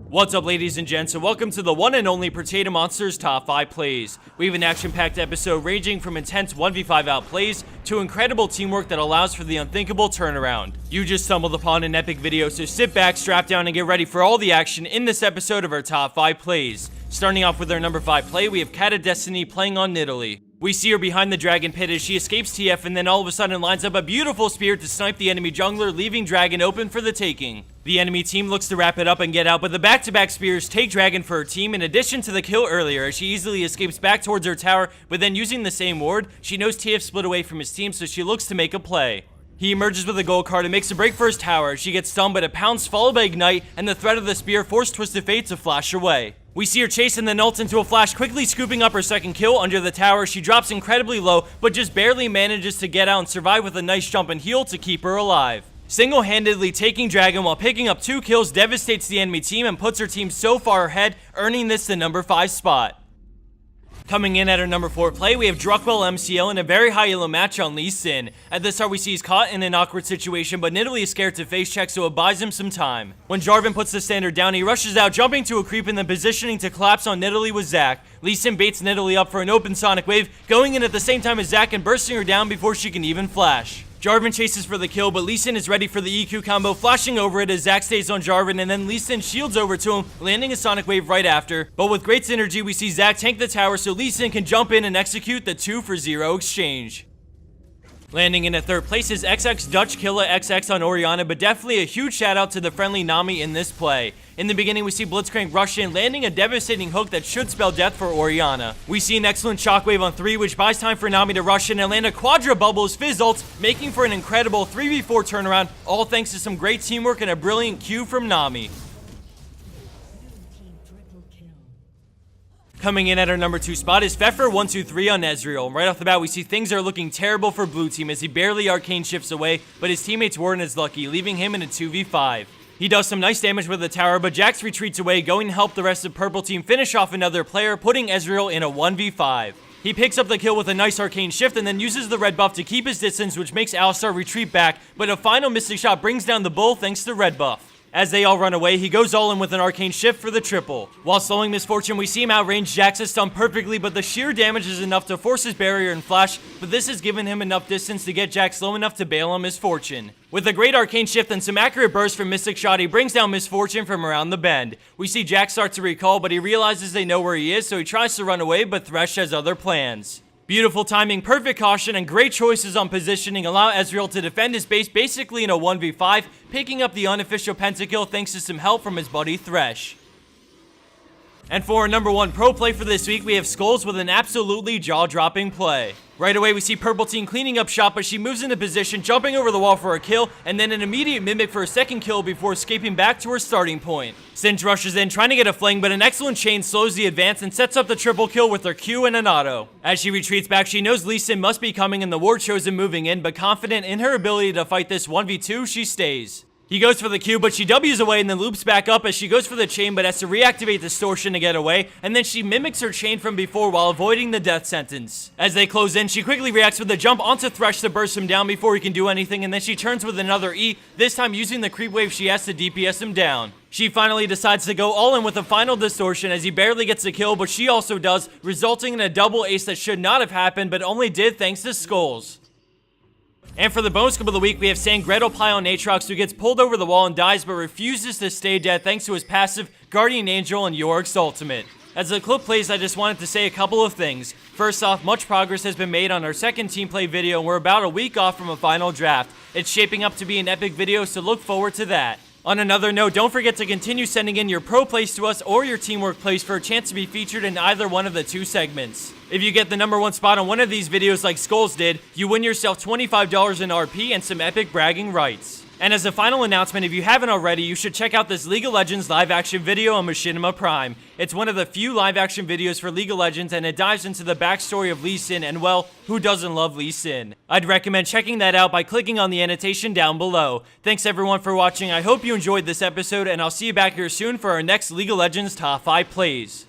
What's up, ladies and gents, and welcome to the one and only Potato Monsters Top 5 Plays. We have an action-packed episode ranging from intense 1v5 outplays to incredible teamwork that allows for the unthinkable turnaround. You just stumbled upon an epic video, so sit back, strap down, and get ready for all the action in this episode of our Top 5 Plays. Starting off with our number 5 play, we have Cat of Destiny playing on Nidalee. We see her behind the Dragon Pit as she escapes TF and then all of a sudden lines up a beautiful spear to snipe the enemy jungler, leaving Dragon open for the taking. The enemy team looks to wrap it up and get out, but the back-to-back spears take Dragon for her team in addition to the kill earlier as she easily escapes back towards her tower, but then using the same ward, she knows TF split away from his team, so she looks to make a play. He emerges with a gold card and makes a break for his tower. She gets stunned, but a pounce followed by Ignite, and the threat of the spear forced Twisted Fate to flash away. We see her chase and then ult into a flash, quickly scooping up her second kill under the tower. She drops incredibly low, but just barely manages to get out and survive with a nice jump and heal to keep her alive. Single-handedly taking Dragon while picking up 2 kills devastates the enemy team and puts her team so far ahead, earning this the number 5 spot. Coming in at our number 4 play, we have Druckwell MCL in a very high elo match on Lee Sin. At the start, we see he's caught in an awkward situation, but Nidalee is scared to face check, so it buys him some time. When Jarvan puts the standard down, he rushes out, jumping to a creep and then positioning to collapse on Nidalee with Zac. Lee Sin baits Nidalee up for an open Sonic Wave, going in at the same time as Zac and bursting her down before she can even flash. Jarvan chases for the kill, but Lee Sin is ready for the EQ combo, flashing over it as Zac stays on Jarvan, and then Lee Sin shields over to him, landing a Sonic Wave right after. But with great synergy, we see Zac tank the tower so Lee Sin can jump in and execute the 2-for-0 exchange. Landing in at 3rd place is XX Dutch Killa XX on Orianna, but definitely a huge shout out to the friendly Nami in this play. In the beginning, we see Blitzcrank rush in, landing a devastating hook that should spell death for Orianna. We see an excellent shockwave on 3, which buys time for Nami to rush in and land a Quadra Bubbles Fizz ult, making for an incredible 3v4 turnaround, all thanks to some great teamwork and a brilliant Q from Nami. Coming in at our number 2 spot is Pfeffer123 on Ezreal. Right off the bat, we see things are looking terrible for blue team as he barely arcane shifts away, but his teammates Warden is lucky, leaving him in a 2v5. He does some nice damage with the tower, but Jax retreats away, going to help the rest of purple team finish off another player, putting Ezreal in a 1v5. He picks up the kill with a nice arcane shift and then uses the red buff to keep his distance, which makes Alistar retreat back, but a final Mystic Shot brings down the bull thanks to red buff. As they all run away, he goes all in with an arcane shift for the triple. While slowing Miss Fortune, we see him outrange Jax's stun perfectly, but the sheer damage is enough to force his barrier and flash, but this has given him enough distance to get Jax slow enough to bail on Miss Fortune. With a great arcane shift and some accurate bursts from Mystic Shot, he brings down Miss Fortune from around the bend. We see Jax start to recall, but he realizes they know where he is, so he tries to run away, but Thresh has other plans. Beautiful timing, perfect caution, and great choices on positioning allow Ezreal to defend his base basically in a 1v5, picking up the unofficial pentakill thanks to some help from his buddy Thresh. And for our number 1 pro play for this week, we have Skulls with an absolutely jaw-dropping play. Right away, we see purple team cleaning up shop, but she moves into position, jumping over the wall for a kill, and then an immediate mimic for a second kill before escaping back to her starting point. Singe rushes in, trying to get a fling, but an excellent chain slows the advance and sets up the triple kill with her Q and an auto. As she retreats back, she knows Lee Sin must be coming and the ward shows him moving in, but confident in her ability to fight this 1v2, she stays. He goes for the Q, but she W's away and then loops back up as she goes for the chain, but has to reactivate Distortion to get away, and then she mimics her chain from before while avoiding the death sentence. As they close in, she quickly reacts with a jump onto Thresh to burst him down before he can do anything, and then she turns with another E, this time using the creep wave she has to DPS him down. She finally decides to go all in with a final Distortion as he barely gets a kill, but she also does, resulting in a double ace that should not have happened, but only did thanks to Skulls. And for the bonus scoop of the week, we have Sangredo Ply on Aatrox, who gets pulled over the wall and dies, but refuses to stay dead thanks to his passive Guardian Angel and Yorick's ultimate. As the clip plays, I just wanted to say a couple of things. First off, much progress has been made on our second team play video, and we're about a week off from a final draft. It's shaping up to be an epic video, so look forward to that. On another note, don't forget to continue sending in your pro plays to us or your teamwork plays for a chance to be featured in either one of the 2 segments. If you get the number 1 spot on one of these videos like Skulls did, you win yourself $25 in RP and some epic bragging rights. And as a final announcement, if you haven't already, you should check out this League of Legends live action video on Machinima Prime. It's one of the few live action videos for League of Legends, and it dives into the backstory of Lee Sin, and well, who doesn't love Lee Sin? I'd recommend checking that out by clicking on the annotation down below. Thanks everyone for watching, I hope you enjoyed this episode, and I'll see you back here soon for our next League of Legends Top 5 Plays.